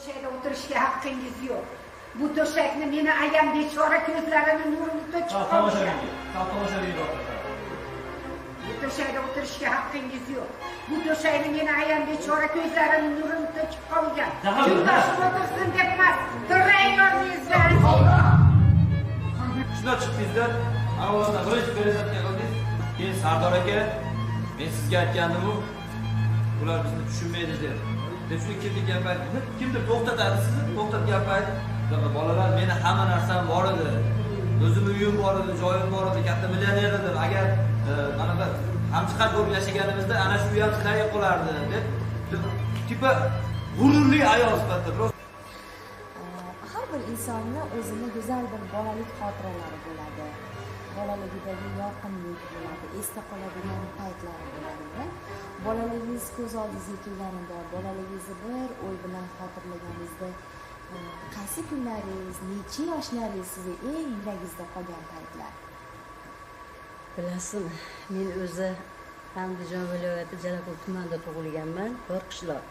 To'shakda o'tirishga haqqingiz yo'q. Bu to'shakni meni ayam bechora ko'zlarini nurini to'chib qolgan. Bu to'shakda o'tirishga haqqingiz yo'q. Bu to'shakni meni ayam bechora ko'zlarini nurini to'chib qolgan. Yo'ldoshim o'tirsin deb emas, durang o'rningizdan. Shunday chiqdingizda, avvalda birinchi prezidentga qildingiz, keyin Sardor aka, men sizga aytgandim-ku, ular bizni tushunmaydi deb. Deb shuni kimdir gapirdi, kimdir to'xtatadi sizni, to'xtatgan payt, bolalar meni hamma narsam bor edi. O'zim uyim bor edi, joyim bor edi, katta millioner edim. Agar mana bir hamjihat bo'lib yashaganimizda ana shu uyam sizlarga qolardi deb, tipa g'ururli ayol sifatida. Har bir insonni o'zini go'zal bir bolalik xotiralari bo'ladi. Bolaligidagi yorqinlik bo'ladi, esda qoladigan paytlari bo'ladi. Bolaligingiz ko'z oldingizga kelganida, bolaligingizni bir o'y bilan xotirlaganingizda qaysi kunlaringiz, necha yoshlaringiz sizga eng yuragingizda qolgan paytlar? Bilasizmi, men o'zi Andijon viloyati Jalakol tumanida tug'ilganman, bir qishloq.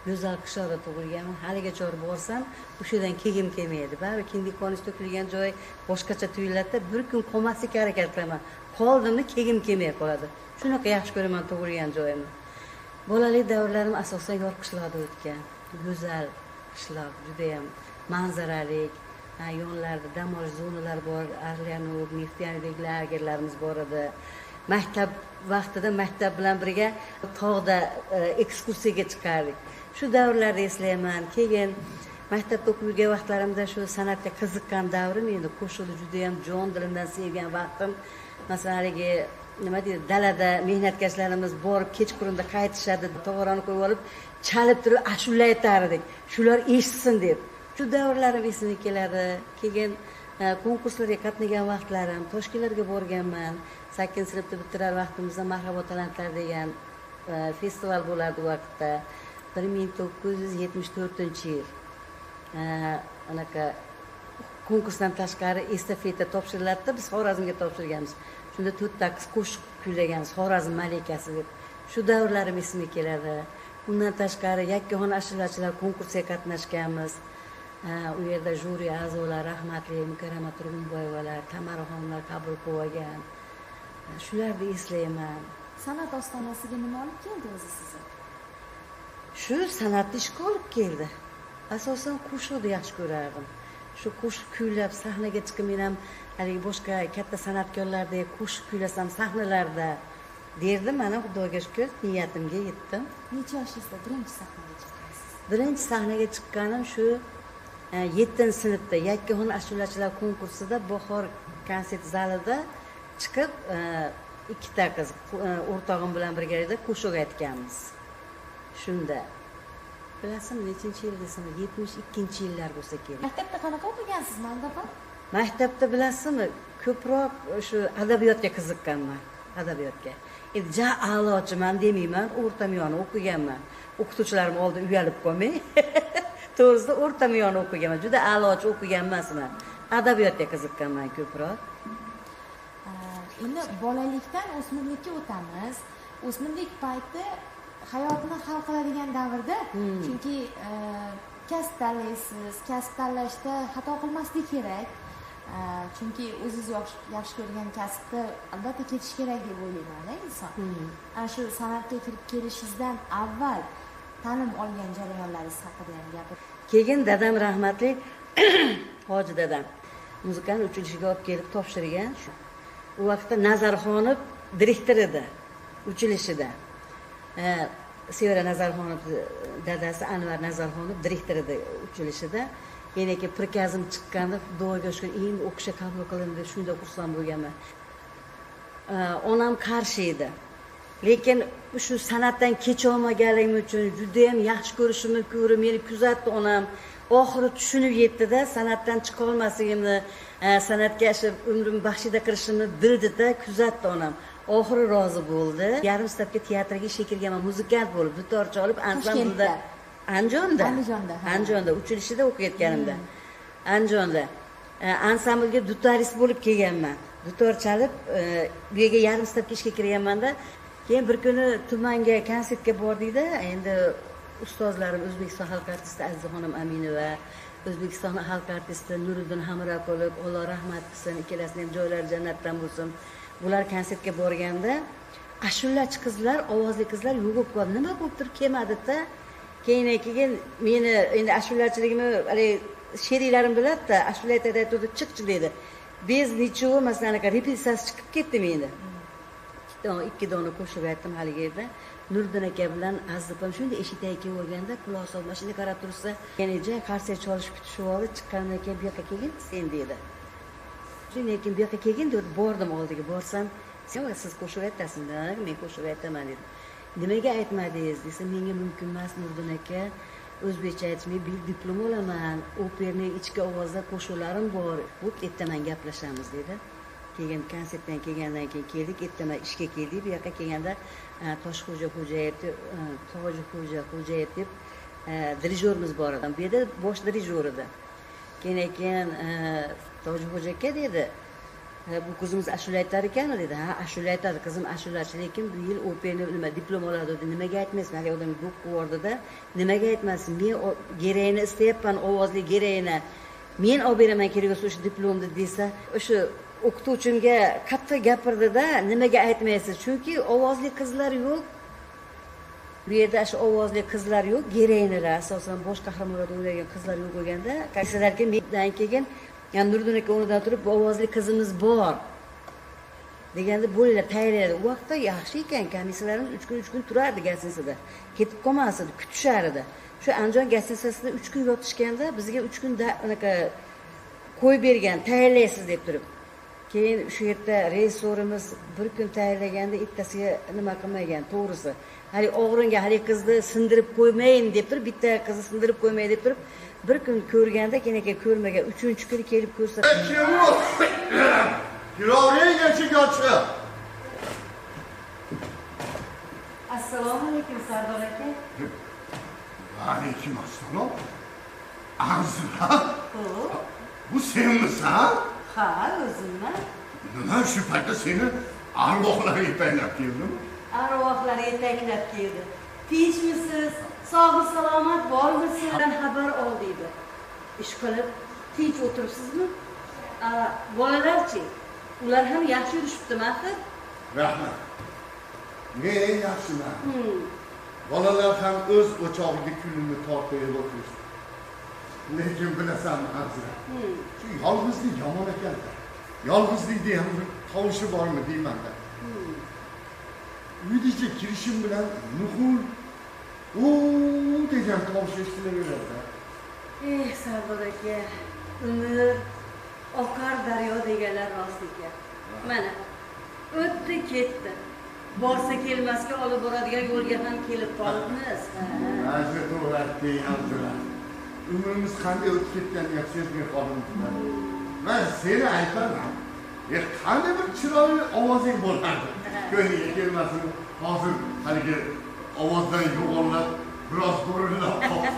Go'zal qishloqda tug'ilganman. Haligacha borsam, o'shadan kelgim kelmaydi. Baribir kindik qonish to'kilgan joy boshqacha tuyuladi. Bir kun qolmaslikka harakat qilaman. Qoldimni kelgim kelmay qoladi. Shunaqa yaxshi ko'raman tug'ilgan joyimni. Bolalik davrlarim asosan yor qishloqda o'tgan. Go'zal qishloq, juda ham manzarali. Yonlarda dam olish zonalari bor, Arlyanur, Neftyanlik lagerlarimiz bor edi. Maktab vaqtida maktab bilan birga tog'da ekskursiyaga chiqardik. Shu davrlarda eslayman. Keyin maktabda o'qib yurgan vaqtlarimda shu san'atga qiziqqan davrim, endi qo'shiqni juda ham jon dilimdan sevgan vaqtim. Masalan, haligi nima deydi, dalada mehnatkashlarimiz borib kechqurunda qaytishadi, tog'orani qo'yib olib, chalib turib ashula aytardik. Shular eshitsin deb. Shu davrlarim esimga keladi. Keyin konkurslarga qatnagan vaqtlarim, Toshkentlarga borganman. 8-sinfda bitirar vaqtimizda Marhabo talantlar degan festival bo'lardi vaqtda. 1974-yil. Anaqa konkursdan tashqari estafeta topshiriladi, biz Xorazmga topshirganmiz. Shunda 4 ta qiz qo'shiq kuylaganmiz, Xorazm malikasi deb. Shu davrlarim esimga keladi. Undan tashqari yakkaxon ashulachilar konkursiga qatnashganmiz. U yerda juri a'zolar, rahmatli Mukarrama Turg'unboyevalar, Tamaraxonlar qabul qilgan. Shularni eslayman. San'at ostonasiga nima olib keldi o'zi sizni? Shu san'atni ishga olib keldi. Asosan qo'shiqni yaxshi ko'rardim. Shu qo'shiq kuylab sahnaga chiqib, men ham haligi boshqa katta san'atkorlardek qo'shiq kuylasam sahnalarda derdim. Mana Xudoga shukr, niyatimga yetdim. Necha yoshingizda birinchi sahnaga chiqdingiz? Birinchi sahnaga chiqqanim shu 7-sinfda yakkaxon ashulachilar konkursida Bahor konsert zalida chiqib, ikkita qiz o'rtog'im bilan birgalikda qo'shiq aytganmiz. Shunda bilasizmi, nechinchi yil desam, 72-yillar bo'lsa kerak. Maktabda qanaqa o'qigansiz, Maldapa? Maktabda bilasizmi, ko'proq shu adabiyotga qiziqqanman, adabiyotga. Endi ja a'lochiman demayman, o'rtamiyoni o'qiganman. O'qituvchilarim oldida uyalib qolmay. To'g'risida o'rtamiyoni o'qiganman. Juda a'lochi o'qigan emasman. Adabiyotga qiziqqanman ko'proq. Endi bolalikdan o'smirlikka o'tamiz. O'smirlik payti hayotni hal qiladigan davrda, chunki kasb tanlaysiz, kasb tanlashda xato qilmaslik kerak. Chunki o'zingiz yaxshi ko'rgan kasbda albatta ketish kerak deb o'ylayman, inson. Ana shu san'atga kirib kelishingizdan avval ta'lim olgan jarayonlaringiz haqida ham gapir. Keyin dadam rahmatli Hoji dadam muzikani uchilishiga olib kelib topshirgan. U vaqtda Nazarxonov direktor edi uchilishida. Sevara Nazarxonov dadasi Anvar Nazarxonov direktor edi uchilishida. Meniki prikazim chiqqanda Xudoga shukr, endi o'qishga qabul qilindi, shunda xursand bo'lganman. Onam qarshi edi. Lekin shu san'atdan kecha olmaganim uchun juda ham yaxshi ko'rishimni ko'rib meni kuzatdi onam. Oxiri tushunib yetdi-da, san'atdan chiqa olmasligimni, san'atga umrim baxshida qilishimni bildi-da, kuzatdi onam. Oxiri rozi bo'ldi. Yarim stavka teatrga ishga kirganman, muzikant bo'lib, dutor chalib, ansamblda Andijonda uchilishida o'qiyotganimda. Andijonda ansamblga dutorist bo'lib kelganman. Dutor chalib, bu yerga yarim stavka ishga kirganman-da. Keyin bir kuni tumanga konsertga bordik-da, endi ustozlarim O'zbekiston xalq artisti Azizaxonim Aminova, O'zbekiston xalq artisti Nuriddin Hamroqulov, Alloh rahmat qilsin, ikkalasining ham joylari jannatdan bo'lsin. Bular konsertga borganda ashulachi qizlar, ovozli qizlar yugurib qoldi. Nima bo'libdir kelmadi-da. Keyin meni endi ashulachiligimni sheriklarim biladi-da, ashula aytadi, chiq deydi. Biz nechovi masalan repetitsiyasi chiqib ketdi meni. Ikki dona qo'shiq aytdim haligi yerda. Nuriddin aka bilan Azizopam shunday eshitay kelganda quloq solib mashina qarab tursa, yana qarshi cholish kutishib oldi, chiqqandan keyin bu yoqqa kelgin sen dedi. Shundan keyin bu yoqqa kelgin deb bordim oldiga, borsam, "Sen siz qo'shiq aytasizda, men qo'shiq aytaman" dedi. "Nimaga aytmadingiz?" desa, "Menga mumkin emas Nuriddin aka, o'zbekcha aytishmay bir diplom olaman, operning ichki ovozda qo'shiqlarim bor. Bu ertaman gaplashamiz" dedi. Keyin konsertdan kelgandan keyin keldik, ertaman ishga keldik. Bu yoqqa kelganda Toshxo'ja Xo'jayev deb dirijorimiz bor edi. Bu yerda bosh dirijor edi. Keyin Toshxo'ja aka dedi, "Bu qizimiz ashula aytar ekan" dedi. "Ha, ashula aytadi, qizim ashulachi, lekin bu yil operni diplom oladi" dedi. "Nimaga aytmaysiz? Hali odam yo'q quvordida. Nimaga aytmasin? Men gerayini istayapman, ovozli gerayini. Men olib beraman kerak bo'lsa o'sha diplomni" desa, o'sha o'qituvchimga qattiq gapirdi-da, "Nimaga aytmaysiz? Chunki ovozli qizlar yo'q. Bu yerda shu ovozli qizlar yo'q, gerayinlar asosan bosh qahramonlarda o'ynagan qizlar yo'q bo'lganda, qaysilarga mendan keyin Nuriddin aka o'rnidan turib, bu ovozli qizimiz bor" deganda bo'linglar, tayyorlaydi. U vaqtda yaxshi ekan, komissiyalarimiz 3 kun turardi gastinsada. Ketib qolmas edi, kutishar edi. Shu Andijon gastinsasida 3 kun yotishganda bizga 3 kun anaqa qo'yib bergan, tayyorlaysiz deb turib. Keyin shu yerda rejissorimiz bir kun tayyorlaganda ikkitasiga nima qilmagan, to'g'risi. Hali o'g'ringa hali qizni sindirib qo'ymayin deb turib, bitta qizni sindirib qo'ymay deb turib, bir kun ko'rganda keyin ko'rmagan, 3-chi kuni kelib ko'rsa. Assalomu alaykum Sardor aka. Aleyküm assalom. Azra. Bu senmisan? Ha, o'zimman. Nima shu paytda seni arvohlar yetaklab keldimi? Arvohlar yetaklab keldi. Tinchmisiz? Sog' salomat bormisiz? Xabar oldiydi. Ish qilib tinch o'tiribsizmi? Bolalarchi? Ular ham yaxshi yurishibdimi axir? Rahmat. Men yaxshiman. Bolalar ham o'z o'chog'iga kulini tortib o'tirishdi. Lekin bilasanmi Azra? Shu yolg'izlik yomon ekan-da. Yolg'izlikda ham bir tovushi bormi deyman-da. Uygacha kirishim bilan nuqul degan tovush eshitilaveradi. Sardor aka, umr oqar daryo deganlar rost ekan. Mana o'tdi ketdi. Borsa kelmasga olib boradigan yo'lga ham kelib qolibmiz. Azra to'g'ri Azra. Umrimiz qanday o'tib ketganiga sezmay qolibmiz. Men seni aytaman. Qanday bir chiroyli ovozing bo'lardi. Ko'ngliga kelmasin. Hozir haligi ovozdan yo'g'onlab biroz bo'rilib qoldi.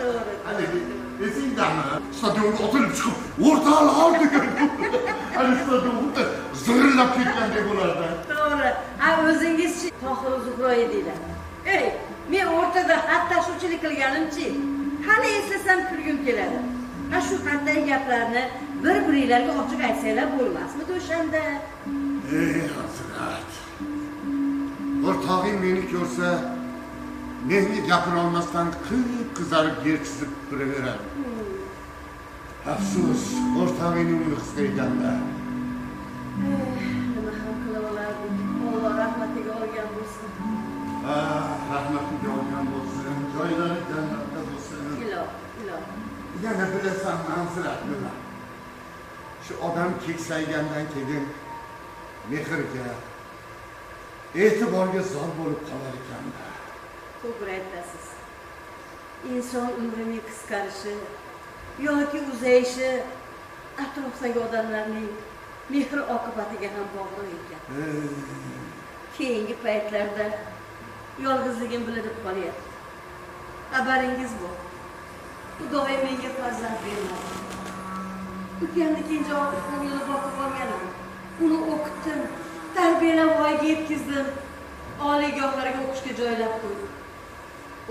To'g'ri. Haligi esingdami? Stadionga otilib chiqib, o'rtalar degan. Hali stadionda zirillab ketgandek bo'lardi. To'g'ri. O'zingizchi Tohir Zuhro edinglar. Men o'rtada xattashuvchilik qilganimchi. Hali eslasam kulgim keladi. Shu qanday gaplarni bir-biringlarga ochiq aytsanglar bo'lmasmidi o'shanda? Hazrat. O'rtog'ing meni ko'rsa, menga gapira olmasdan qizarib yer chizib turaveradi. Afsus, o'rtog'ingning umri qisqa ekanda. Nima ham qila olardik? Alloh rahmatiga olgan bo'lsin. Rahmatiga olgan bo'lsin. Joylari jannatda bo'lsin. Iloh. Yana bilasan Hazrat nima? Shu odam keksaygandan keyin mehrga, e'tiborga zor bo'lib qolar ekan-da. To'g'ri aytasiz. Inson umrining qisqarishi yoki uzayishi atrofdagi odamlarning mehr oqibatiga ham bog'liq ekan. Keyingi paytlarda yolg'izligim bilinib qolyapti. Xabaringiz bor. Xudoyim menga farzand bermadi. Ukamni kenja o'g'lini boqib olganim. Uni o'qitdim, tarbiyalab voyaga yetkazdim. Oliygohlarga o'qishga joylab qo'ydim.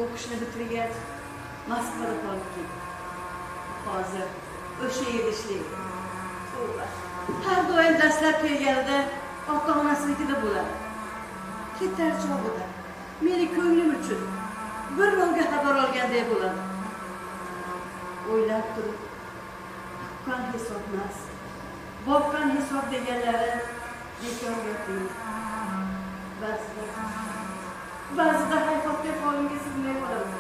o'qishni bitirgach Moskvada qolib ketdi. Hozir o'sha yerda ishlaydi. Har doim dastlab kelganida ota-onasinikida bo'ladi. Ketar chog'ida meni ko'nglim uchun bir rolga xabar olgandek bo'ladi. O'ylab turib, tuqqan hisobmas, boqqan hisob deganlari bekor gaplaydi. Ba'zida hayotga qo'limga sig'may qoladi.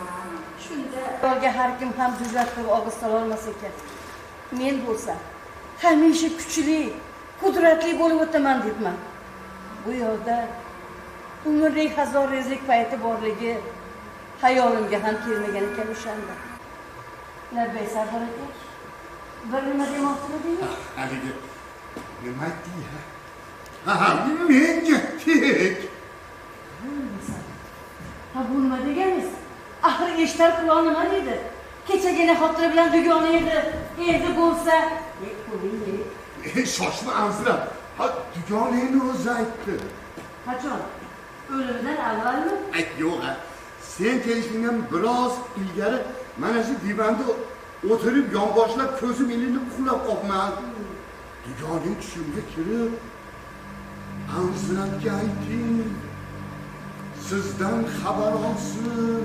Shunda rolga har kim ham jur'at qilib og'iz sola olmas ekan. Men bo'lsam hamisha kuchli, qudratli bo'lib o'taman debman. Bu yoqda umrning hazorrezlik payti borligi hayolimga ham kelmagan ekan o'shanda. Labbay Sardor aka, bir nima demoqchimidingiz? Haligi nima aytding? Ha, menga tek. Ha, bu nima deganingiz? Axir eshtar quloq nima dedi? Kechagina xotira bilan dugona edi. Endi bo'lsa, Shoshma Anzira. Ha, dugonangni o'zi aytdi. qachon? O'limidan avvalmi? Yo'q, sen kelishingdan biroz ilgari mana shu divanda o'tirib yonboshlab ko'zim ilinib uxlab qolman. Dugonang tushimga kirib, Anziratga ayting, sizdan xabar olsin,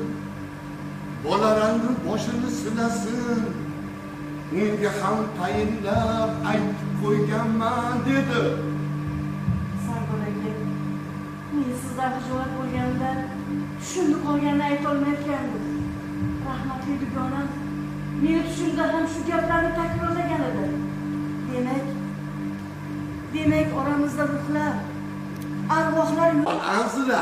bolalarning boshini sinasin, unga ham tayinlab aytib qo'yganman dedi. Sardor aka, men sizdan xijolat bo'lganimda tushimda qolganini aytolmayotgandim. Rahmatli dugonam meni tushimda ham shu gaplarni takrorlagan edi. Demak oramizda ruhlar, arvohlar Anzira,